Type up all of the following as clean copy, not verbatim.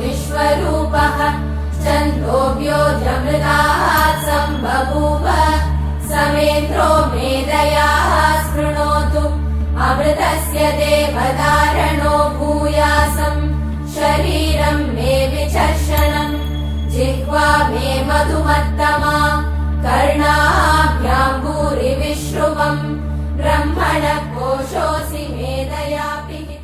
विश्वरूपः छन्दोऽभ्योऽमृतात् सम्बभूव समेन्द्रो मेधया स्पृणोतु अमृतस्य देवधारणो भूयासं शरीरं मे विचर्षणम् जिह्वा मे मधुमत्तमा कर्णाभ्यां भूरिविश्रुवम् ब्रह्मण कोशोऽसि मेधया पिहितः।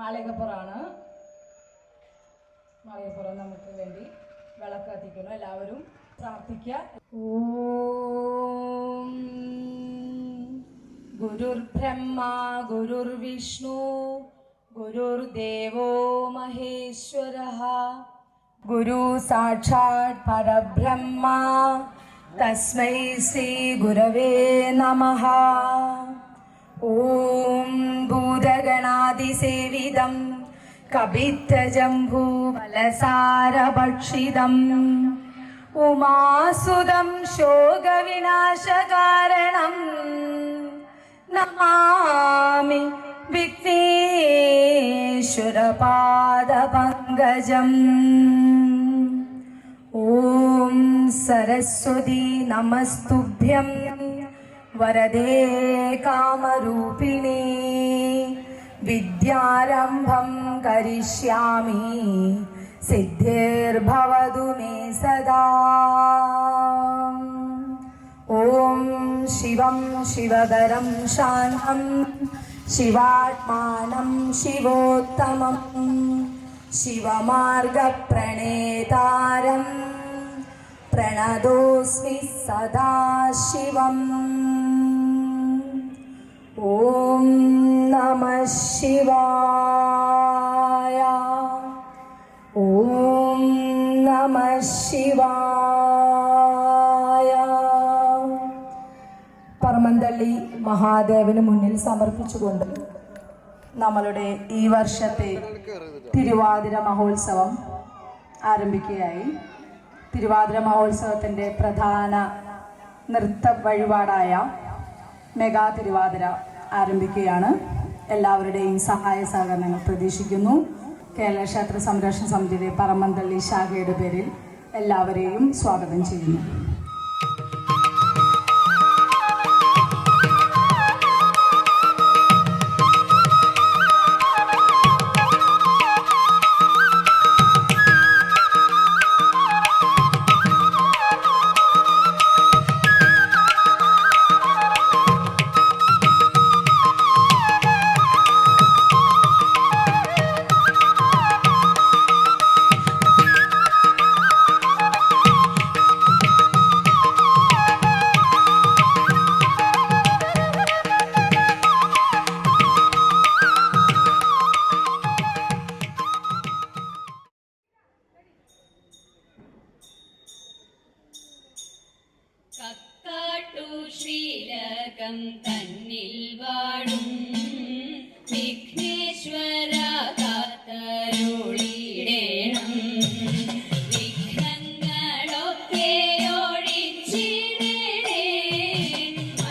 മാളികപ്പുറമാണ്. മാളികപ്പുറം നമുക്ക് വേണ്ടി വിളക്ക് കത്തിക്കുന്നു. എല്ലാവരും പ്രാർത്ഥിക്കുക. ഓം ഗുരുർബ്രഹ്മ ഗുരുർവിഷ്ണു ഗുരുർദേവോ മഹേശ്വരഃ ഗുരു സാക്ഷാത് പരബ്രഹ്മ തസ്മൈ ശ്രീ ഗുരവേ നമഃ. ഓം ഭൂതഗണാതിസേവിതം കപിത്തജംഭൂഫലസാരഭക്ഷിതം ഉമാസുതം ശോകവിനാശകാരണം നമാമി വിഘ്നേശ്വരപാദപങ്കജം. ഓം സരസ്വതി നമസ്തുഭ്യം വരദേ കാമരൂപിണി വിദ്യാരംഭം കരിഷ്യാമി സിദ്ധിർഭവതു മേ സദാ. ഓം ശിവം ശിവതരം ശാന്തം ശിവാത്മാനം ശിവോത്തമം ശിവമാർഗപ്രണേതാരം പ്രണതോസ്മി സദാശിവം. ഓം നമഃ ശിവായ. ഓം നമഃ ശിവായ. പറമന്തള്ളി മഹാദേവന് മുന്നിൽ സമർപ്പിച്ചുകൊണ്ട് നമ്മളുടെ ഈ വർഷത്തെ തിരുവാതിര മഹോത്സവം ആരംഭിക്കുകയായി. തിരുവാതിര മഹോത്സവത്തിൻ്റെ പ്രധാന നൃത്ത വഴിപാടായ മെഗാ തിരുവാതിര ആരംഭിക്കുകയാണ്. എല്ലാവരുടെയും സഹായ സഹകരണങ്ങൾ പ്രതീക്ഷിക്കുന്നു. കേരള ക്ഷേത്ര സംരക്ഷണ സമിതിയുടെ പറമന്തള്ളി ശാഖയുടെ പേരിൽ എല്ലാവരെയും സ്വാഗതം ചെയ്യുന്നു. കക്കാട്ടു ശ്രീലകം തന്നിൽ വാഴും വിഘ്നേശ്വര കാത്തരുളിടേണം. വിഘ്നങ്ങളൊക്കെ ഒഴിച്ചിടണേ.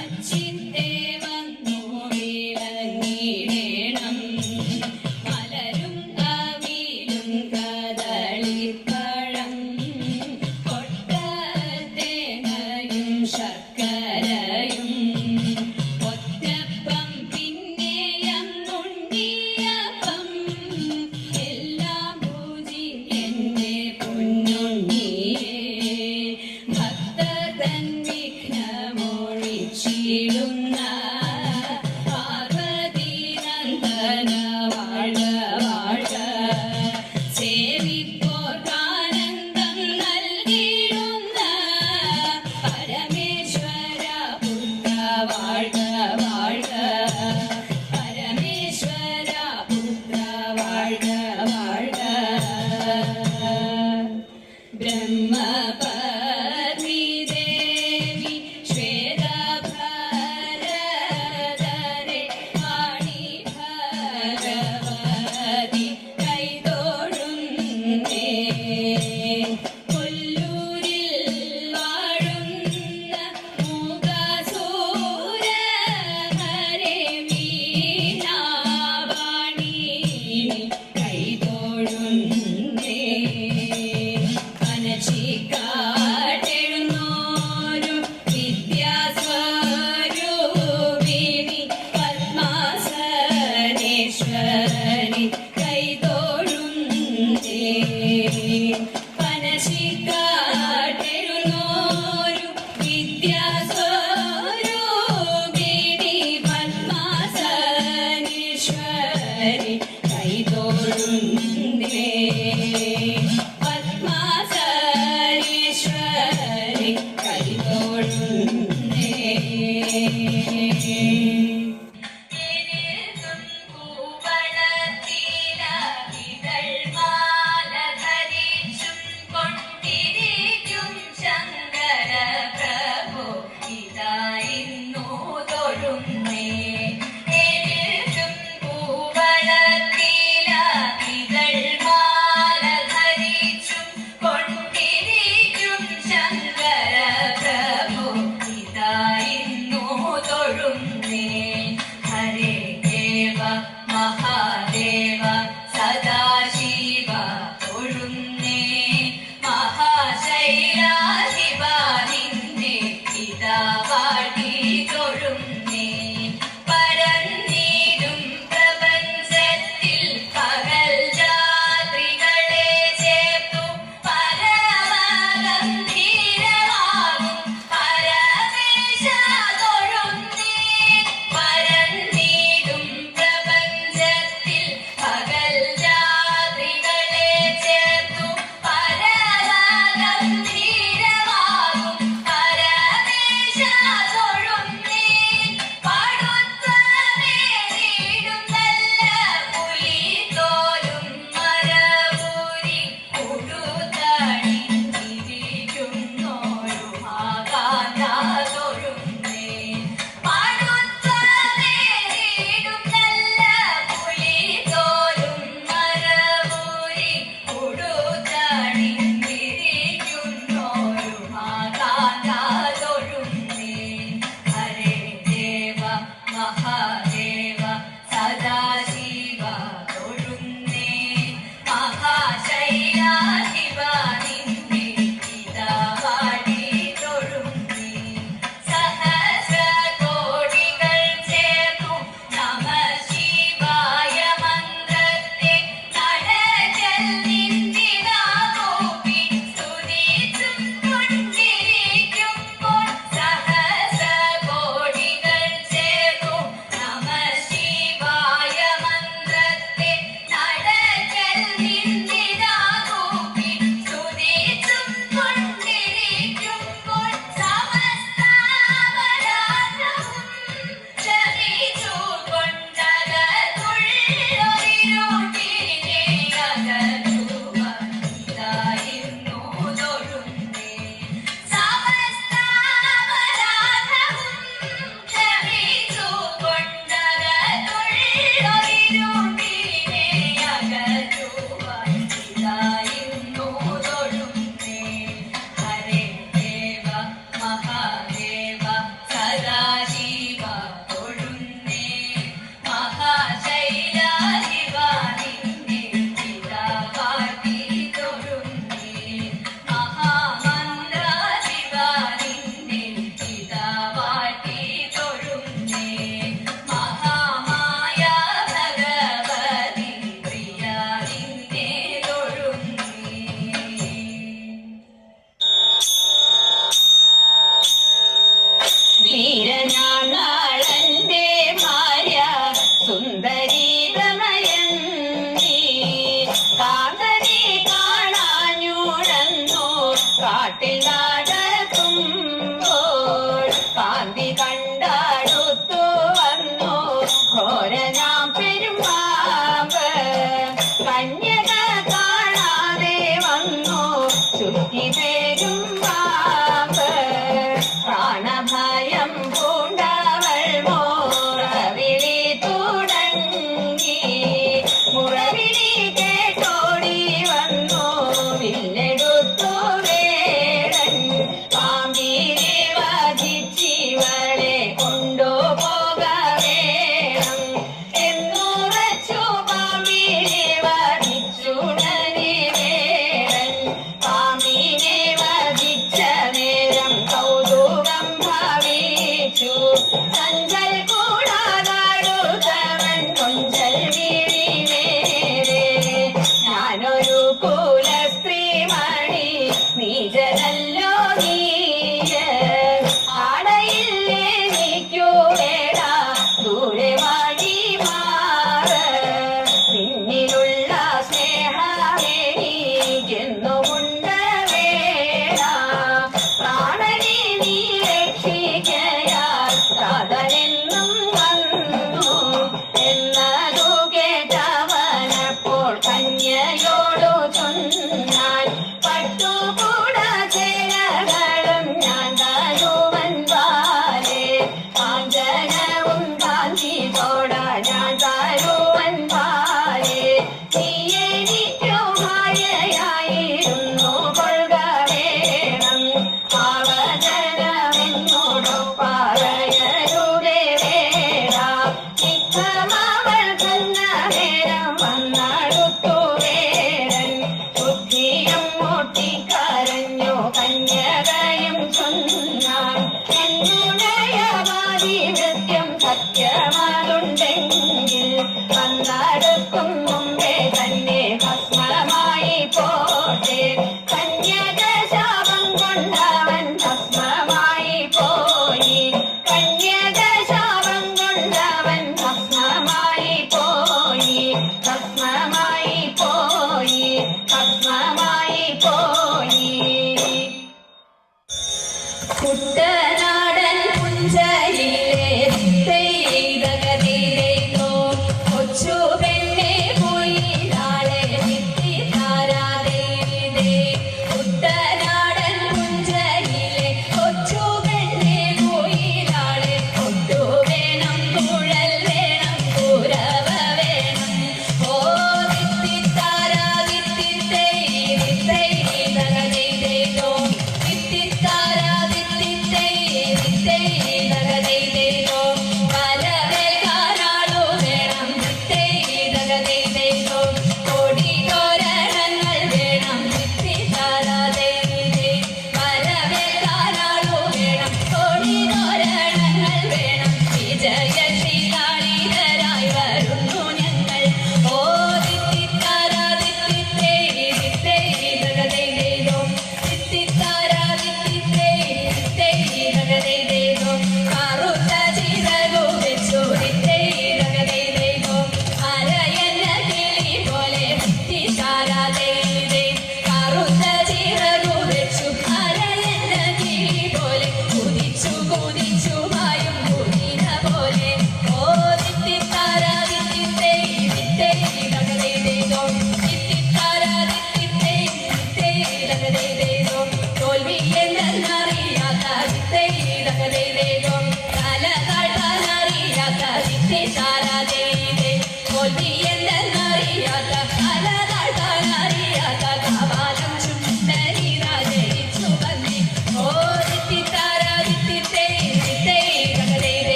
അച്ചിത്തെ വന്നു വിളങ്ങിടേണം. മലരും അവിലും കദളിപ്പഴം ശർക്കരയും ഒറ്റപ്പം പിന്നെയുണ്ടിയപ്പം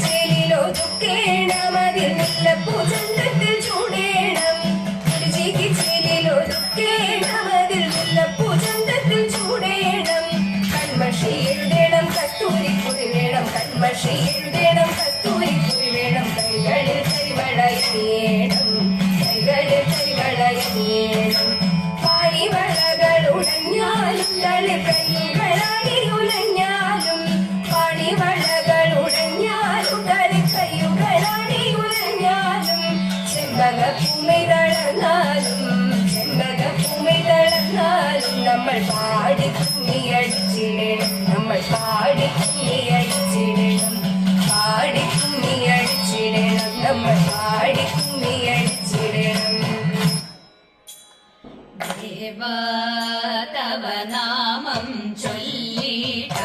ചേലിലൊതുക്കേണം അതിൽ മുല്ലപ്പൂ ചന്തത്തിൽ ചൂടേണം ചേലിലൊതുക്കേണം അതിൽ മുല്ലപ്പൂ ചന്തത്തിൽ ചൂടേണം കൺമഷി എഴുതേണം കസ്തൂരിക്കുറി വേണം കൺമഷി എഴുതേണം കസ്തൂരിക്കുറി വേണം കൈകളിൽ കൈവളയണിയേണം കൈകളിൽ കൈവളയണിയേണം പാണിവളകൾ ഉടഞ്ഞാലും തളി കൈകളാടി ഉലഞ്ഞാലും പാണിവളകൾ ഉടഞ്ഞാലും തളി കൈകളാടി ഉലഞ്ഞാലും ചെമ്പകപ്പൂമൈ തളർന്നാലും ചെമ്പകപ്പൂമൈ തളർന്നാലും നമ്മൾ പാടി കുമ്മിയടിച്ചിടണം നമ്മൾ പാടി കുമ്മിയടിച്ചിടണം പാടി കുമ്മിയടിച്ചിടണം നമ്മൾ പാടി കുമ്മിയടിച്ചിടണം ദേവാ തവ നാമം ചൊല്ലിട്ടാരാധന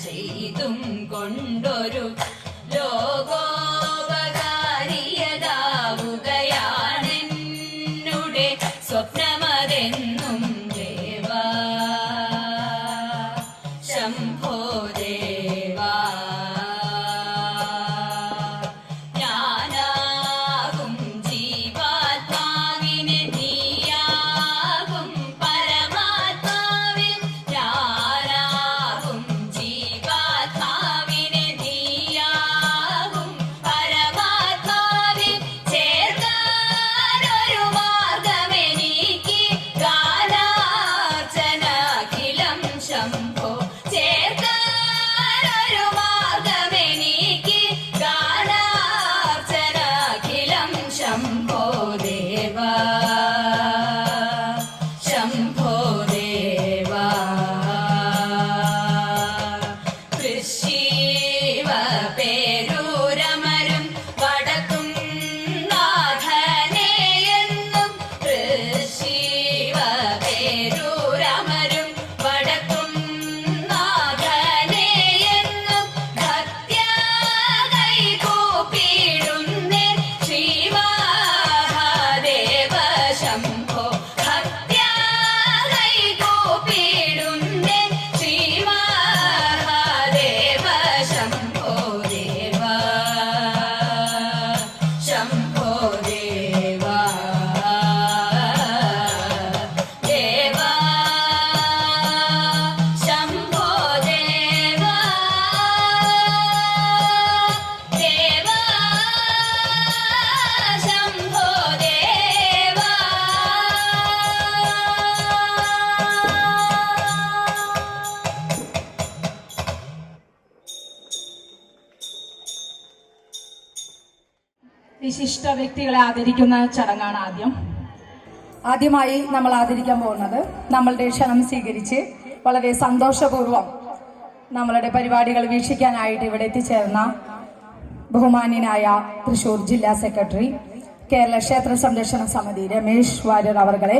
ചെയ്തും കൊണ്ടൊരു ലോകോപകാരിയതാവുകയാണെന്നുടെ സ്വപ്നമതെന്നും ദേവാ ശംഭോ ദേവാ ഞാനാകും ജീവാത്മാവിന് നീയാകും പരമാത്മാവിൽ ഞാനാകും ജീവാത്മാവിന് നീയാകും പരമാത്മാവിൽ ചേർക്കാനൊരു മാർഗമെനിക്ക് ഗാനാർച്ചനാഖിലം ശംഭോ ചേർക്കാനൊരു മാർഗമെനിക്ക് ഗാനാർച്ചനാഖിലം ശംഭോ ദേവാ ശംഭോ ദേവാ കൃഷീവ പേരൂരമരും വടക്കും നാഥനെയെന്നും കൃഷീവ പേരൂരമരും വടക്കും നാഥനെയെന്നും ഭക്ത്യാ കൈകൂപ്പിടുന്നേൻ ശ്രീമഹാദേവ ശംഭോ ഭക്ത്യാ കൈകൂപ്പിടുന്നേൻ ശ്രീമഹാദേവ ശംഭോ ദേവാ ശംഭോ ദേവാ ദേവാ ശംഭോ ദേവാ ദേവാ ശംഭോ ദേവാ വിശിഷ്ട വ്യക്തികളെ ആദരിക്കുന്ന ചടങ്ങാണ് ആദ്യമായി നമ്മൾ ആദരിക്കാൻ പോകുന്നത് നമ്മളുടെ ക്ഷണം സ്വീകരിച്ച് വളരെ സന്തോഷപൂർവ്വം നമ്മളുടെ പരിപാടികൾ വീക്ഷിക്കാനായിട്ട് ഇവിടെ എത്തിച്ചേർന്ന ബഹുമാന്യനായ തൃശൂർ ജില്ലാ സെക്രട്ടറി കേരള ക്ഷേത്ര സംരക്ഷണ സമിതി രമേശ് വാര്യർ അവരെ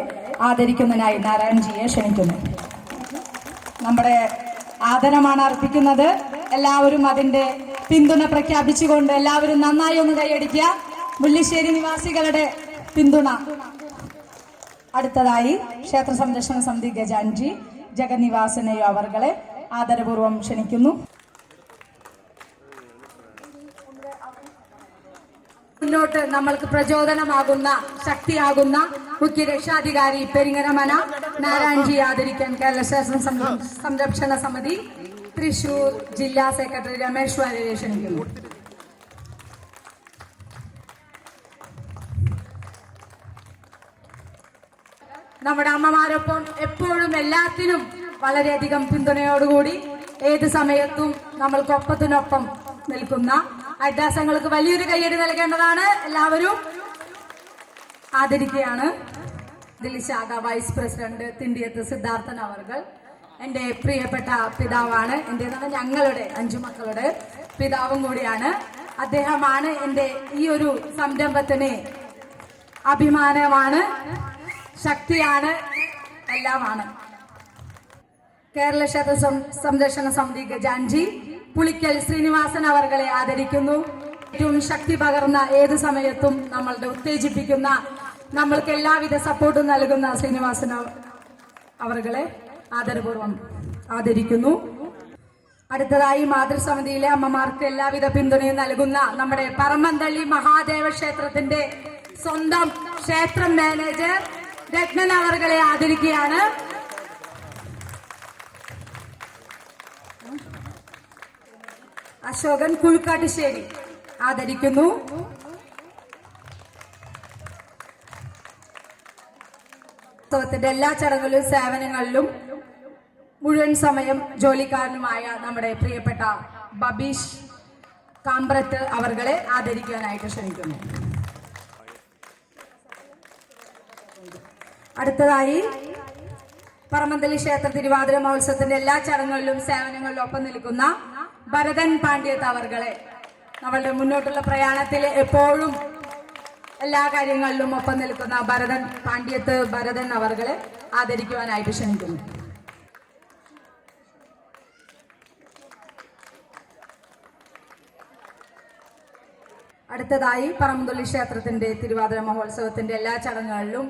ആദരിക്കുന്നതിനായി നാരായൺജിയെ ക്ഷണിക്കുന്നു. നമ്മുടെ ആദരമാണ് അർപ്പിക്കുന്നത്. എല്ലാവരും അതിന്റെ പിന്തുണ പ്രഖ്യാപിച്ചുകൊണ്ട് എല്ലാവരും നന്നായി ഒന്ന് കൈയടിക്കുക. മുല്ലശ്ശേരി നിവാസികളുടെ പിന്തുണ. അടുത്തതായി ക്ഷേത്ര സംരക്ഷണ സമിതി ഗജാൻജി ജഗന്നിവാസനെയോ അവരെ ആദരപൂർവ്വം ക്ഷണിക്കുന്നു. മുന്നോട്ട് നമ്മൾക്ക് പ്രചോദനമാകുന്ന ശക്തിയാകുന്ന മുഖ്യ രക്ഷാധികാരി പെരിങ്ങരമന നാരായൺജി ആദരിക്കാൻ കേരള ക്ഷേത്ര സംരക്ഷണ സമിതി തൃശൂർ ജില്ലാ സെക്രട്ടറി രമേശ് വാര്യരെ ക്ഷണിക്കുന്നു. നമ്മുടെ അമ്മമാരൊപ്പം എപ്പോഴും എല്ലാത്തിനും വളരെയധികം പിന്തുണയോടുകൂടി ഏത് സമയത്തും നമ്മൾക്കൊപ്പത്തിനൊപ്പം നിൽക്കുന്ന അഭ്യാസങ്ങൾക്ക് വലിയൊരു കയ്യടി നൽകേണ്ടതാണ്. എല്ലാവരും ആദരിക്കുകയാണ്. ശാഖ വൈസ് പ്രസിഡന്റ് തിണ്ടിയത്ത് സിദ്ധാർത്ഥൻ അവർകൾ എൻ്റെ പ്രിയപ്പെട്ട പിതാവാണ്. എൻ്റെ ഞങ്ങളുടെ 5 മക്കളുടെ പിതാവും കൂടിയാണ്. അദ്ദേഹമാണ് എൻ്റെ ഈ ഒരു സംരംഭത്തിന് അഭിമാനമാണ്, ശക്തിയാണ്, എല്ലാമാണ്. കേരള ക്ഷേത്ര സംരക്ഷണ സമിതി ഗജാൻജി പുളിക്കൽ ശ്രീനിവാസൻ അവരെ ആദരിക്കുന്നു. ഏറ്റവും ശക്തി പകർന്ന ഏത് സമയത്തും നമ്മളുടെ ഉത്തേജിപ്പിക്കുന്ന നമ്മൾക്ക് എല്ലാവിധ സപ്പോർട്ടും നൽകുന്ന ശ്രീനിവാസൻ അവരെ ആദരപൂർവ്വം ആദരിക്കുന്നു. അടുത്തതായി മാതൃസമിതിയിലെ അമ്മമാർക്ക് എല്ലാവിധ പിന്തുണയും നൽകുന്ന നമ്മുടെ പറമ്പന്തള്ളി മഹാദേവ ക്ഷേത്രത്തിന്റെ സ്വന്തം ക്ഷേത്രം മാനേജർ രത്നൻ അവർകളെ ആദരിക്കുകയാണ്. അശോകൻ കുഴുക്കാട്ടുശ്ശേരി ആദരിക്കുന്നു. ഉത്സവത്തിന്റെ എല്ലാ ചടങ്ങുകളിലും സേവനങ്ങളിലും മുഴുവൻ സമയം ജോലിക്കാരനുമായ നമ്മുടെ പ്രിയപ്പെട്ട ബബീഷ് കാമ്പ്രത്ത് അവർകളെ ആദരിക്കാനായിട്ട് ക്ഷണിക്കുന്നു. അടുത്തതായി പറമ്പന്തല്ലി ക്ഷേത്ര തിരുവാതിര മഹോത്സവത്തിന്റെ എല്ലാ ചടങ്ങുകളിലും സേവനങ്ങളിലും ഒപ്പം നിൽക്കുന്ന ഭരതൻ പാണ്ഡ്യത്ത് അവർകളെ നമ്മളുടെ മുന്നോട്ടുള്ള പ്രയാണത്തിൽ എപ്പോഴും എല്ലാ കാര്യങ്ങളിലും ഒപ്പം നിൽക്കുന്ന ഭരതൻ അവർകളെ ആദരിക്കുവാനായിട്ട് ക്ഷണിക്കുന്നു. അടുത്തതായി പറമ്പന്തല്ലി ക്ഷേത്രത്തിന്റെ തിരുവാതിര മഹോത്സവത്തിന്റെ എല്ലാ ചടങ്ങുകളിലും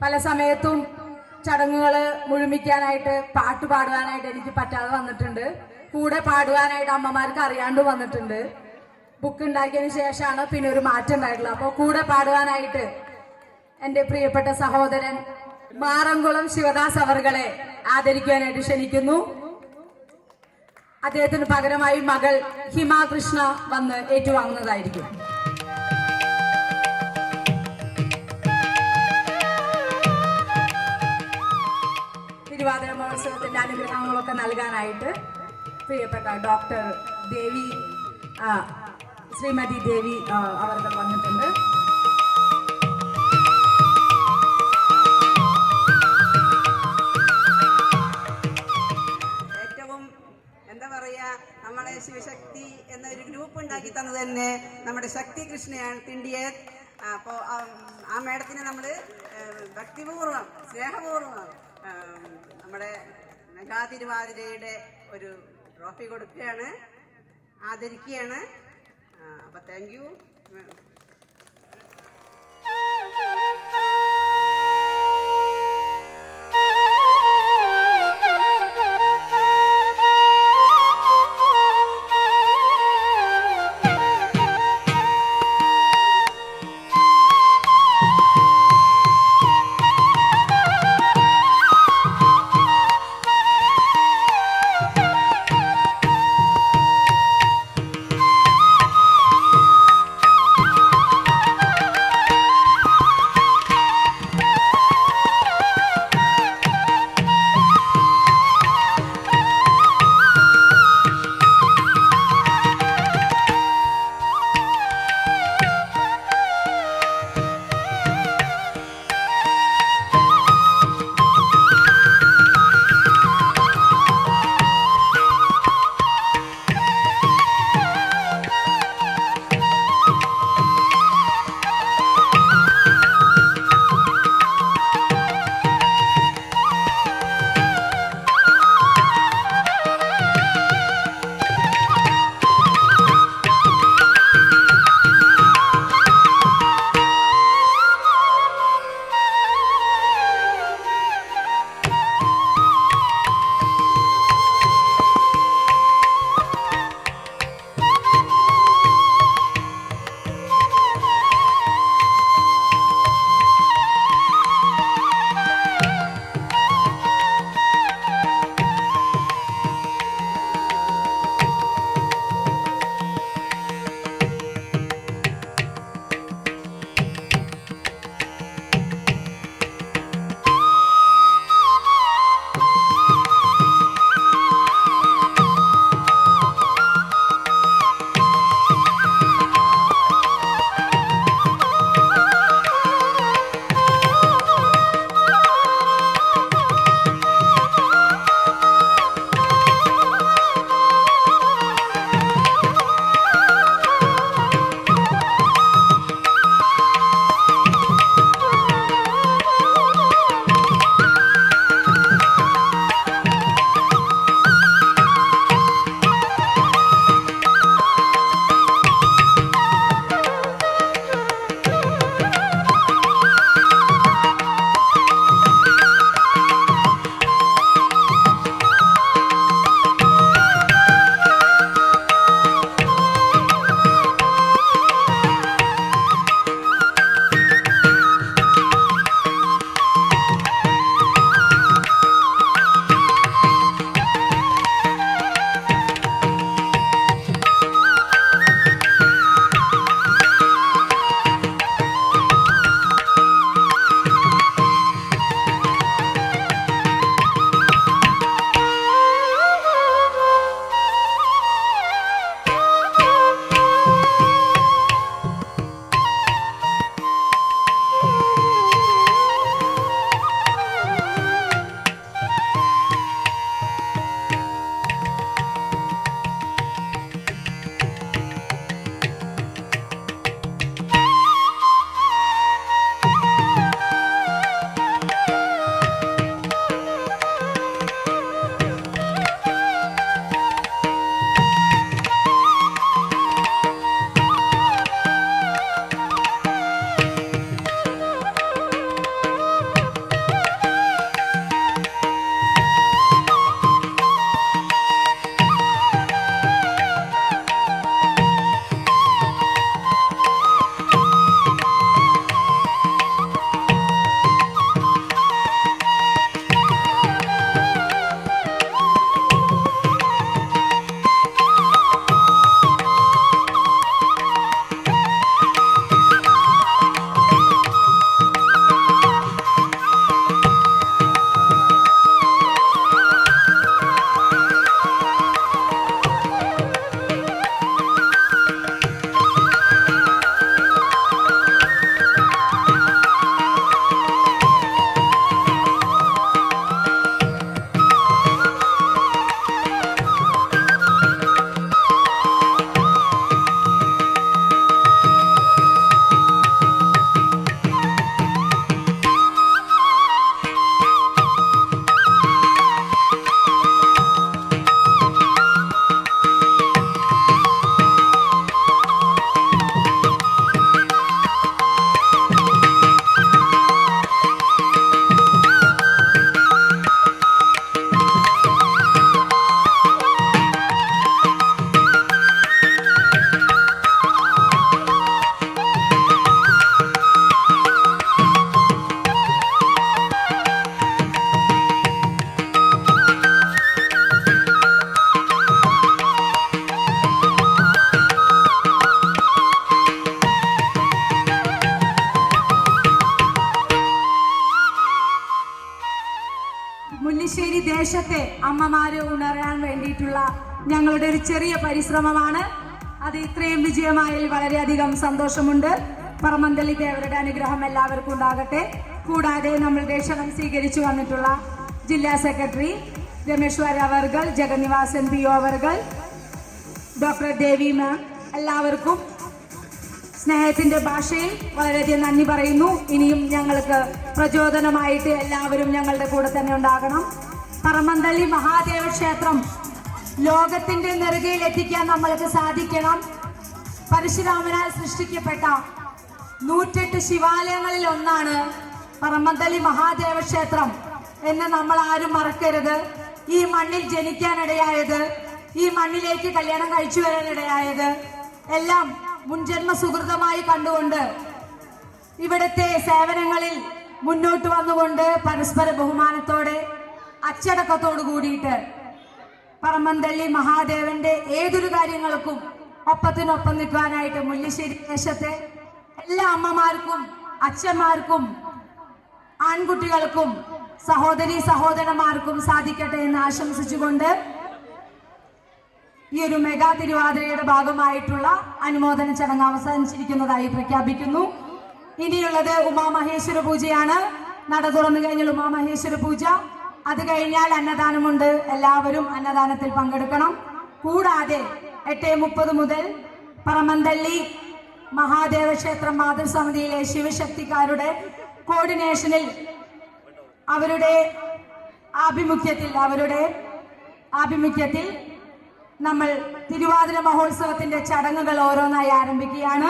പല സമയത്തും ചടങ്ങുകൾ മുഴുമിക്കാനായിട്ട് പാട്ട് പാടുവാനായിട്ട് എനിക്ക് പറ്റാതെ വന്നിട്ടുണ്ട്. കൂടെ പാടുവാനായിട്ട് അമ്മമാർക്ക് അറിയാണ്ട് വന്നിട്ടുണ്ട്. ബുക്ക് ഉണ്ടാക്കിയതിന് ശേഷമാണ് പിന്നെ ഒരു മാറ്റം ഉണ്ടായിട്ടുള്ളത്. അപ്പോൾ കൂടെ പാടുവാനായിട്ട് എൻ്റെ പ്രിയപ്പെട്ട സഹോദരൻ മാറംകുളം ശിവദാസ് അവർകളെ ആദരിക്കാനായിട്ട് ക്ഷണിക്കുന്നു. അദ്ദേഹത്തിന് പകരമായി മകൾ ഹിമാകൃഷ്ണ വന്ന് ഏറ്റുവാങ്ങുന്നതായിരിക്കും. തിരുവാതിര മഹോത്സവത്തിന്റെ അനുഗ്രഹങ്ങളൊക്കെ നൽകാനായിട്ട് പ്രിയപ്പെട്ട ഡോക്ടർ ദേവി ശ്രീമതി ദേവി അവർ വന്നിട്ടുണ്ട്. നമ്മളെ ശിവശക്തി എന്നൊരു ഗ്രൂപ്പ് ഉണ്ടാക്കി തന്നത് തന്നെ നമ്മുടെ ശക്തി കൃഷ്ണയാണ് തിണ്ടിയെ. അപ്പോൾ ആ മേഡത്തിന് നമ്മൾ ഭക്തിപൂർവ്വം സ്നേഹപൂർവ്വം നമ്മുടെ മെഗാ തിരുവാതിരയുടെ ഒരു ട്രോഫി കൊടുക്കുകയാണ്, ആദരിക്കുകയാണ്. അപ്പോൾ താങ്ക് യു. അമ്മമാരെ ഉണരാൻ വേണ്ടിയിട്ടുള്ള ഞങ്ങളുടെ ഒരു ചെറിയ പരിശ്രമമാണ്. അത് ഇത്രയും വിജയമായതിൽ വളരെയധികം സന്തോഷമുണ്ട്. പറമന്തള്ളി ദേവരുടെ അനുഗ്രഹം എല്ലാവർക്കും ഉണ്ടാകട്ടെ. കൂടാതെ നമ്മളുടെ ക്ഷണം സ്വീകരിച്ചു വന്നിട്ടുള്ള ജില്ലാ സെക്രട്ടറി രമേശ്വർ അവർകൾ, ജഗന്നിവാസൻ PO അവർകൾ, ഡോക്ടർ ദേവി മാം, എല്ലാവർക്കും സ്നേഹത്തിന്റെ ഭാഷയിൽ വളരെയധികം നന്ദി പറയുന്നു. ഇനിയും ഞങ്ങൾക്ക് പ്രചോദനമായിട്ട് എല്ലാവരും ഞങ്ങളുടെ കൂടെ തന്നെ ഉണ്ടാകണം. പറമന്തള്ളി മഹാദേവ ക്ഷേത്രം ലോകത്തിന്റെ നെറുകയിൽ എത്തിക്കാൻ നമ്മൾക്ക് സാധിക്കണം. പരശുരാമനാൽ സൃഷ്ടിക്കപ്പെട്ട 108 ശിവാലയങ്ങളിൽ ഒന്നാണ് പറമന്തള്ളി മഹാദേവ ക്ഷേത്രം എന്ന് നമ്മൾ ആരും മറക്കരുത്. ഈ മണ്ണിൽ ജനിക്കാനിടയായത്, ഈ മണ്ണിലേക്ക് കല്യാണം കഴിച്ചു വരാനിടയായത് എല്ലാം മുൻജന്മ സുഹൃതമായി കണ്ടുകൊണ്ട് ഇവിടുത്തെ സേവനങ്ങളിൽ മുന്നോട്ട് വന്നുകൊണ്ട് പരസ്പര ബഹുമാനത്തോടെ അച്ചടക്കത്തോടു കൂടിയിട്ട് പറമന്തള്ളി മഹാദേവന്റെ ഏതൊരു കാര്യങ്ങൾക്കും ഒപ്പത്തിനൊപ്പം നിൽക്കാനായിട്ട് മുല്ലശ്ശേരി ദേശത്തെ എല്ലാ അമ്മമാർക്കും അച്ഛന്മാർക്കും ആൺകുട്ടികൾക്കും സഹോദരി സഹോദരന്മാർക്കും സാധിക്കട്ടെ എന്ന് ആശംസിച്ചുകൊണ്ട് ഈ ഒരു മെഗാ തിരുവാതിരയുടെ ഭാഗമായിട്ടുള്ള അനുമോദന ചടങ്ങ് അവസാനിച്ചിരിക്കുന്നതായി പ്രഖ്യാപിക്കുന്നു. ഇനിയുള്ളത് ഉമാമഹേശ്വര പൂജയാണ്. നട തുറന്നു കഴിഞ്ഞാൽ ഉമാമഹേശ്വര പൂജ, അത് കഴിഞ്ഞാൽ അന്നദാനമുണ്ട്. എല്ലാവരും അന്നദാനത്തിൽ പങ്കെടുക്കണം. കൂടാതെ 8:30 മുതൽ പറമന്തള്ളി മഹാദേവ ക്ഷേത്രം മാതൃസമിതിയിലെ ശിവശക്തിക്കാരുടെ കോർഡിനേഷനിൽ അവരുടെ ആഭിമുഖ്യത്തിൽ നമ്മൾ തിരുവാതിര മഹോത്സവത്തിന്റെ ചടങ്ങുകൾ ഓരോന്നായി ആരംഭിക്കുകയാണ്.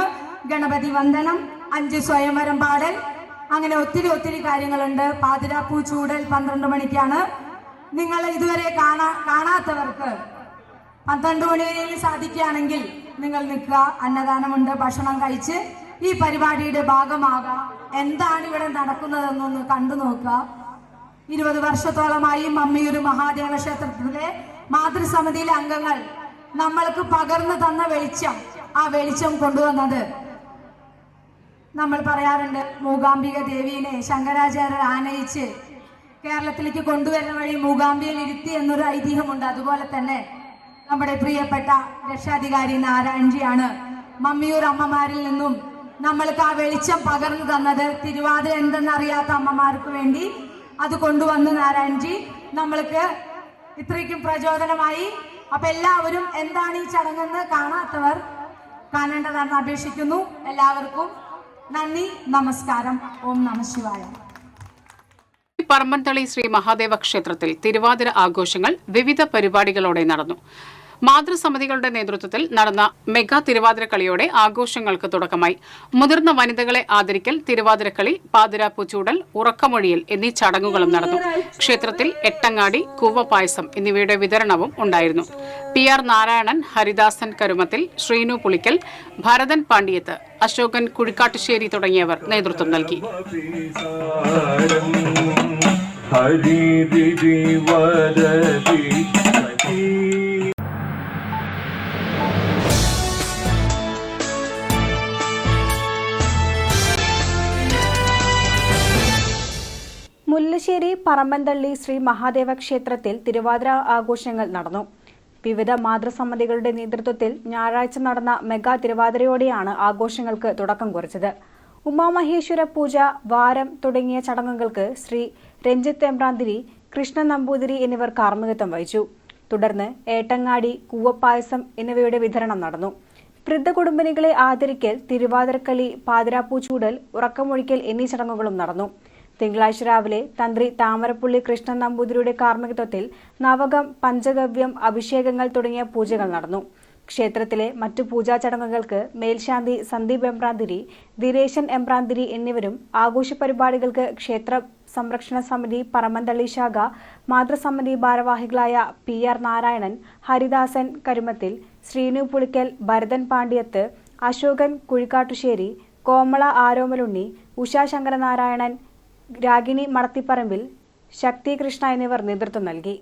ഗണപതി വന്ദനം, 5 സ്വയംവരം പാടൽ, അങ്ങനെ ഒത്തിരി കാര്യങ്ങളുണ്ട്. പാതിരാപ്പൂ ചൂടൽ 12 മണിക്കാണ്. നിങ്ങൾ ഇതുവരെ കാണാത്തവർക്ക് 12 മണി വരെ സാധിക്കുകയാണെങ്കിൽ നിങ്ങൾ നിൽക്കുക. അന്നദാനമുണ്ട്, ഭക്ഷണം കഴിച്ച് ഈ പരിപാടിയുടെ ഭാഗമാകാം. എന്താണ് ഇവിടെ നടക്കുന്നതെന്നൊന്ന് കണ്ടു നോക്കുക. 20 വർഷത്തോളമായി മമ്മിയൂർ മഹാദേവ ക്ഷേത്രത്തിലെ മാതൃസമിതിയിലെ അംഗങ്ങൾ നമ്മൾക്ക് പകർന്നു തന്ന വെളിച്ചം, ആ വെളിച്ചം കൊണ്ടുവന്നത് നമ്മൾ പറയാറുണ്ട്, മൂകാംബിക ദേവീനെ ശങ്കരാചാര്യർ ആനയിച്ച് കേരളത്തിലേക്ക് കൊണ്ടുവരുന്ന വഴി മൂകാംബികയിൽ ഇരുത്തി എന്നൊരു ഐതിഹ്യമുണ്ട്. അതുപോലെ തന്നെ നമ്മുടെ പ്രിയപ്പെട്ട രക്ഷാധികാരി നാരായൺജിയാണ് മമ്മിയൂർ അമ്മമാരിൽ നിന്നും നമ്മൾക്ക് ആ വെളിച്ചം പകർന്നു തന്നത്. തിരുവാതിര എന്തെന്നറിയാത്ത അമ്മമാർക്ക് വേണ്ടി അത് കൊണ്ടുവന്ന് നാരായൺജി നമ്മൾക്ക് ഇത്രയ്ക്കും പ്രചോദനമായി. അപ്പൊ എല്ലാവരും എന്താണ് ഈ ചടങ്ങെന്ന് കാണാത്തവർ കാണേണ്ടതാണെന്ന് അപേക്ഷിക്കുന്നു. എല്ലാവർക്കും നന്ദി, നമസ്കാരം. ഓം നമ ശിവായ. പറമ്പൻതളി ശ്രീ മഹാദേവ ക്ഷേത്രത്തിൽ തിരുവാതിര ആഘോഷങ്ങൾ വിവിധ പരിപാടികളോടെ നടന്നു. മാതൃസമിതികളുടെ നേതൃത്വത്തിൽ നടന്ന മെഗാ തിരുവാതിരക്കളിയോടെ ആഘോഷങ്ങൾക്ക് തുടക്കമായി. മുതിർന്ന വനിതകളെ ആദരിക്കൽ, തിരുവാതിരക്കളി, പാതിരാപ്പൂ ചൂടൽ, ഉറക്കമൊഴിയൽ എന്നീ ചടങ്ങുകളും നടന്നു. ക്ഷേത്രത്തിൽ എട്ടങ്ങാടി, കൂവപ്പായസം എന്നിവയുടെ വിതരണവും ഉണ്ടായിരുന്നു. PR നാരായണൻ, ഹരിദാസൻ കരുമത്തിൽ, ശ്രീനു പുളിക്കൽ, ഭരതൻ പാണ്ഡിയത്ത്, അശോകൻ കുഴിക്കാട്ടുശ്ശേരി തുടങ്ങിയവർ നേതൃത്വം നൽകി. മുല്ലശ്ശേരി പറമ്പൻതള്ളി ശ്രീ മഹാദേവ ക്ഷേത്രത്തിൽ തിരുവാതിര ആഘോഷങ്ങൾ നടന്നു. വിവിധ മാതൃസമിതികളുടെ നേതൃത്വത്തിൽ ഞായറാഴ്ച നടന്ന മെഗാ തിരുവാതിരയോടെയാണ് ആഘോഷങ്ങൾക്ക് തുടക്കം കുറിച്ചത്. ഉമാമഹേശ്വര പൂജ, വാരം തുടങ്ങിയ ചടങ്ങുകൾക്ക് ശ്രീ രഞ്ജിത്ത് എമ്പ്രാന്തിരി, കൃഷ്ണൻ നമ്പൂതിരി എന്നിവർ കാർമ്മികത്വം വഹിച്ചു. തുടർന്ന് ഏട്ടങ്ങാടി, കൂവപ്പായസം എന്നിവയുടെ വിതരണം നടന്നു. വൃദ്ധ കുടുംബിനികളെ ആദരിക്കൽ, തിരുവാതിരക്കളി, പാതിരാപ്പൂ ചൂടൽ, ഉറക്കമൊഴിക്കൽ എന്നീ ചടങ്ങുകളും നടന്നു. തിങ്കളാഴ്ച രാവിലെ തന്ത്രി താമരപ്പുള്ളി കൃഷ്ണൻ നമ്പൂതിരിയുടെ കാർമ്മികത്വത്തിൽ നവകം, പഞ്ചഗവ്യം, അഭിഷേകങ്ങൾ തുടങ്ങിയ പൂജകൾ നടന്നു. ക്ഷേത്രത്തിലെ മറ്റു പൂജാ ചടങ്ങുകൾക്ക് മേൽശാന്തി സന്ദീപ് എമ്പ്രാന്തിരി, ദിനേശൻ എമ്പ്രാന്തിരി എന്നിവരും ആഘോഷ പരിപാടികൾക്ക് ക്ഷേത്ര സംരക്ഷണ സമിതി പറമ്പൻതള്ളി ശാഖ മാതൃസമിതി ഭാരവാഹികളായ PR നാരായണൻ, ഹരിദാസൻ കരുമത്തിൽ, ശ്രീനു പുളിക്കൽ, ഭരതൻ പാണ്ഡിയത്ത്, അശോകൻ കുഴിക്കാട്ടുശ്ശേരി, കോമള ആരോമലുണ്ണി, ഉഷാ ശങ്കരനാരായണൻ, രാഗിണി മടത്തിപ്പറമ്പിൽ, ശക്തി കൃഷ്ണ എന്നിവർ നേതൃത്വം നൽകി.